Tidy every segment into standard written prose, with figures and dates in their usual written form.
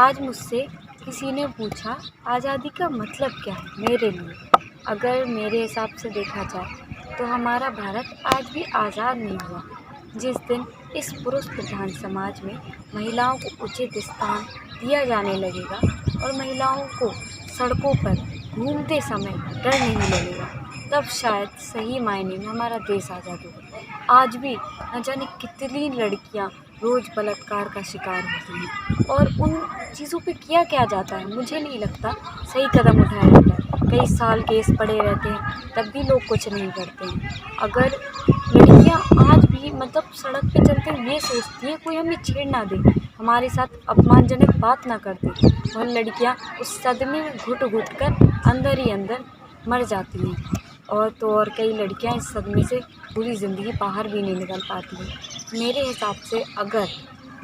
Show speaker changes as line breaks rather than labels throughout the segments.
आज मुझसे किसी ने पूछा आज़ादी का मतलब क्या है मेरे लिए। अगर मेरे हिसाब से देखा जाए तो हमारा भारत आज भी आज़ाद नहीं हुआ। जिस दिन इस पुरुष प्रधान समाज में महिलाओं को उचित स्थान दिया जाने लगेगा और महिलाओं को सड़कों पर घूमते समय डर नहीं लगेगा, तब शायद सही मायने में हमारा देश आज़ाद होगा। आज भी न जाने कितनी लड़कियां रोज़ बलात्कार का शिकार होती हैं और उन चीज़ों पे किया क्या जाता है, मुझे नहीं लगता सही कदम उठाया जाता है। कई साल केस पड़े रहते हैं तब भी लोग कुछ नहीं करते हैं। अगर लड़कियां आज भी सड़क पे चलते हुए ये सोचती हैं कोई हमें छेड़ ना दे, हमारे साथ अपमानजनक बात ना कर दे, और लड़कियां उस सदमे में घुट कर अंदर ही अंदर मर जाती हैं। और तो और कई लड़कियां इस सदमे से पूरी ज़िंदगी बाहर भी नहीं निकल पाती हैं। मेरे हिसाब से अगर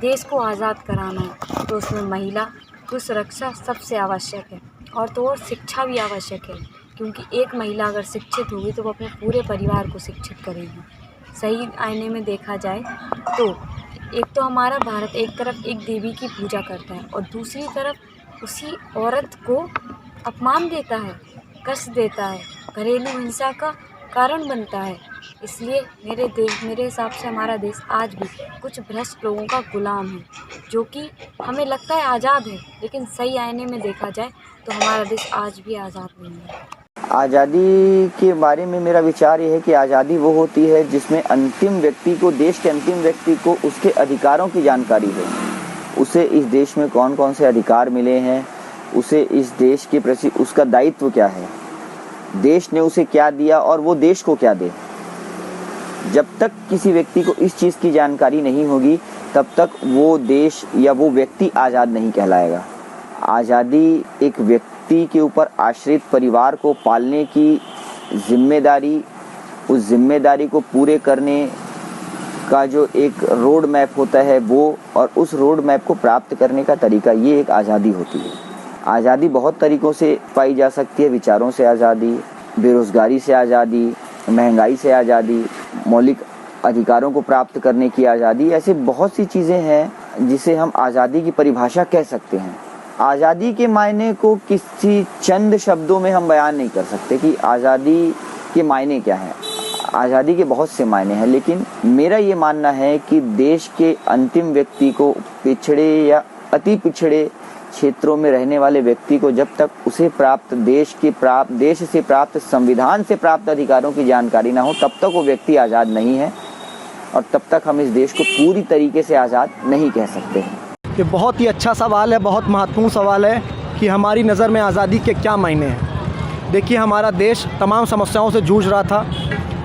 देश को आज़ाद कराना है तो उसमें महिला की सुरक्षा सबसे आवश्यक है, और तो और शिक्षा भी आवश्यक है, क्योंकि एक महिला अगर शिक्षित होगी तो वो अपने पूरे परिवार को शिक्षित करेगी। सही आईने में देखा जाए तो एक तो हमारा भारत एक तरफ एक देवी की पूजा करता है और दूसरी तरफ उसी औरत को अपमान देता है, कष्ट देता है, घरेलू हिंसा का कारण बनता है। इसलिए मेरे हिसाब से हमारा देश आज भी कुछ भ्रष्ट लोगों का गुलाम है, जो कि हमें लगता है आज़ाद है, लेकिन सही आईने में देखा जाए तो हमारा देश आज भी आज़ाद नहीं है।
आज़ादी के बारे में मेरा विचार ये है कि आज़ादी वो होती है जिसमें अंतिम व्यक्ति को, देश के अंतिम व्यक्ति को उसके अधिकारों की जानकारी हो, उसे इस देश में कौन कौन से अधिकार मिले हैं, उसे इस देश के प्रति उसका दायित्व क्या है, देश ने उसे क्या दिया और वो देश को क्या दे। जब तक किसी व्यक्ति को इस चीज़ की जानकारी नहीं होगी तब तक वो देश या वो व्यक्ति आज़ाद नहीं कहलाएगा। आज़ादी एक व्यक्ति के ऊपर आश्रित परिवार को पालने की जिम्मेदारी, उस जिम्मेदारी को पूरे करने का जो एक रोड मैप होता है वो, और उस रोड मैप को प्राप्त करने का तरीका, ये एक आज़ादी होती है। आज़ादी बहुत तरीक़ों से पाई जा सकती है। विचारों से आज़ादी, बेरोज़गारी से आज़ादी, महंगाई से आज़ादी, मौलिक अधिकारों को प्राप्त करने की आज़ादी, ऐसे बहुत सी चीज़ें हैं जिसे हम आज़ादी की परिभाषा कह सकते हैं। आज़ादी के मायने को किसी चंद शब्दों में हम बयान नहीं कर सकते कि आज़ादी के मायने क्या हैं। आज़ादी के बहुत से मायने हैं, लेकिन मेरा ये मानना है कि देश के अंतिम व्यक्ति को, पिछड़े या अति पिछड़े क्षेत्रों में रहने वाले व्यक्ति को जब तक उसे प्राप्त देश से प्राप्त, संविधान से प्राप्त अधिकारों की जानकारी ना हो, तब तक वो व्यक्ति आज़ाद नहीं है, और तब तक हम इस देश को पूरी तरीके से आज़ाद नहीं कह सकते हैं।
ये बहुत ही अच्छा सवाल है, बहुत महत्वपूर्ण सवाल है कि हमारी नज़र में आज़ादी के क्या मायने हैं। देखिए, हमारा देश तमाम समस्याओं से जूझ रहा था,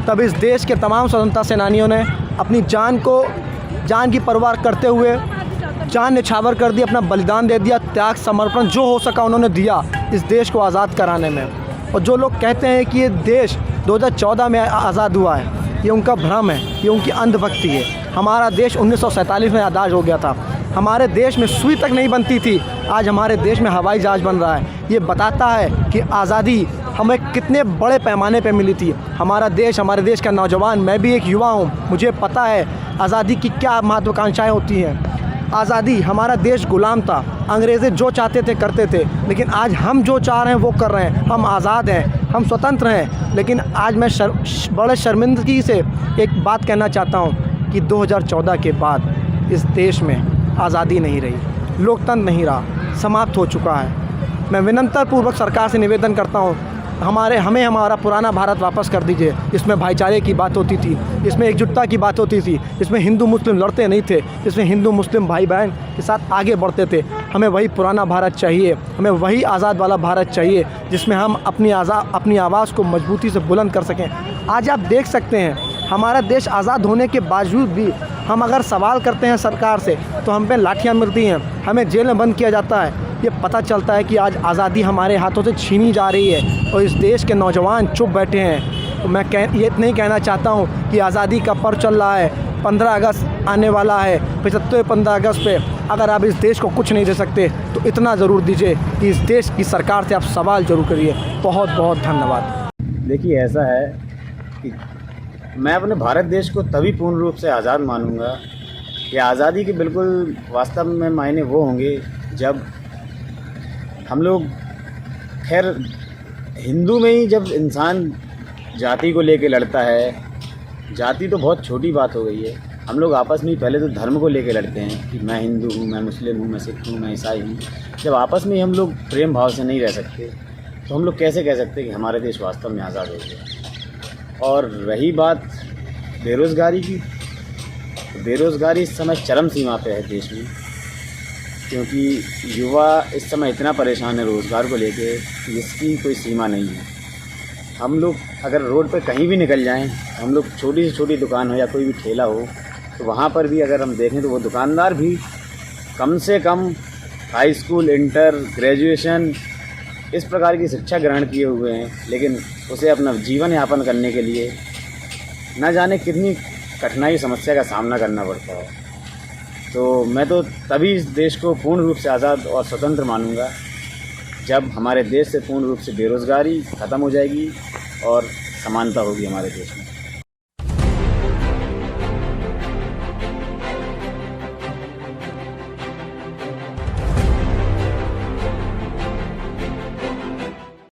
तब इस देश के तमाम स्वतंत्रता सेनानियों ने अपनी जान की परवाह करते हुए जान न्यौछावर कर दी, अपना बलिदान दे दिया, त्याग समर्पण जो हो सका उन्होंने दिया इस देश को आज़ाद कराने में। और जो लोग कहते हैं कि ये देश 2014 में आज़ाद हुआ है, ये उनका भ्रम है, ये उनकी अंधभक्ति है। हमारा देश 1947 में आज़ाद हो गया था। हमारे देश में सुई तक नहीं बनती थी, आज हमारे देश में हवाई जहाज़ बन रहा है। ये बताता है कि आज़ादी हमें कितने बड़े पैमाने पे मिली थी। हमारे देश का नौजवान, मैं भी एक युवा हूँ, मुझे पता है आज़ादी की क्या महत्वाकांक्षाएँ होती हैं। आज़ादी, हमारा देश गुलाम था, अंग्रेज़े जो चाहते थे करते थे, लेकिन आज हम जो चाह रहे हैं वो कर रहे हैं। हम आज़ाद हैं, हम स्वतंत्र हैं। लेकिन आज मैं बड़े शर्मिंदगी से एक बात कहना चाहता हूँ कि 2014 के बाद इस देश में आज़ादी नहीं रही, लोकतंत्र नहीं रहा, समाप्त हो चुका है। मैं विनम्रतापूर्वक सरकार से निवेदन करता हूँ, हमें हमारा पुराना भारत वापस कर दीजिए। इसमें भाईचारे की बात होती थी, इसमें एकजुटता की बात होती थी, इसमें हिंदू मुस्लिम लड़ते नहीं थे, इसमें हिंदू मुस्लिम भाई बहन के साथ आगे बढ़ते थे। हमें वही पुराना भारत चाहिए, हमें वही आज़ाद वाला भारत चाहिए जिसमें हम अपनी आवाज़ को मजबूती से बुलंद कर सकें। आज आप देख सकते हैं हमारा देश आज़ाद होने के बावजूद भी हम अगर सवाल करते हैं सरकार से तो हम पे लाठियाँ मिलती हैं, हमें जेल में बंद किया जाता है। ये पता चलता है कि आज आज़ादी हमारे हाथों से छीनी जा रही है और इस देश के नौजवान चुप बैठे हैं। तो मैं ये नहीं कहना चाहता हूँ कि आज़ादी का पर्व चल रहा है, 15 अगस्त आने वाला है, 75 15 अगस्त पे अगर आप इस देश को कुछ नहीं दे सकते तो इतना ज़रूर दीजिए कि इस देश की सरकार से आप सवाल ज़रूर करिए। बहुत बहुत धन्यवाद।
देखिए, ऐसा है कि मैं अपने भारत देश को तभी पूर्ण रूप से आज़ाद मानूंगा कि आज़ादी के बिल्कुल वास्तव में मायने वो होंगे जब हम लोग खैर हिंदू में ही जब इंसान जाति को लेके लड़ता है, जाति तो बहुत छोटी बात हो गई है। हम लोग आपस में ही पहले तो धर्म को लेके लड़ते हैं कि मैं हिंदू हूँ, मैं मुस्लिम हूँ, मैं सिख हूँ, मैं ईसाई हूँ। जब आपस में ही हम लोग प्रेम भाव से नहीं रह सकते तो हम लोग कैसे कह सकते हैं कि हमारा देश वास्तव में आज़ाद हो गया। और रही बात बेरोज़गारी की, तो बेरोज़गारी इस समय चरम सीमा पे है देश में, क्योंकि युवा इस समय इतना परेशान है रोज़गार को लेके कि इसकी कोई सीमा नहीं है। हम लोग अगर रोड पे कहीं भी निकल जाएं, हम लोग छोटी से छोटी दुकान हो या कोई भी ठेला हो, तो वहाँ पर भी अगर हम देखें तो वो दुकानदार भी कम से कम हाई स्कूल, इंटर, ग्रेजुएशन इस प्रकार की शिक्षा ग्रहण किए हुए हैं, लेकिन उसे अपना जीवन यापन करने के लिए न जाने कितनी कठिनाई समस्या का सामना करना पड़ता है। तो मैं तो तभी इस देश को पूर्ण रूप से आज़ाद और स्वतंत्र मानूंगा जब हमारे देश से पूर्ण रूप से बेरोज़गारी ख़त्म हो जाएगी और समानता होगी हमारे देश में।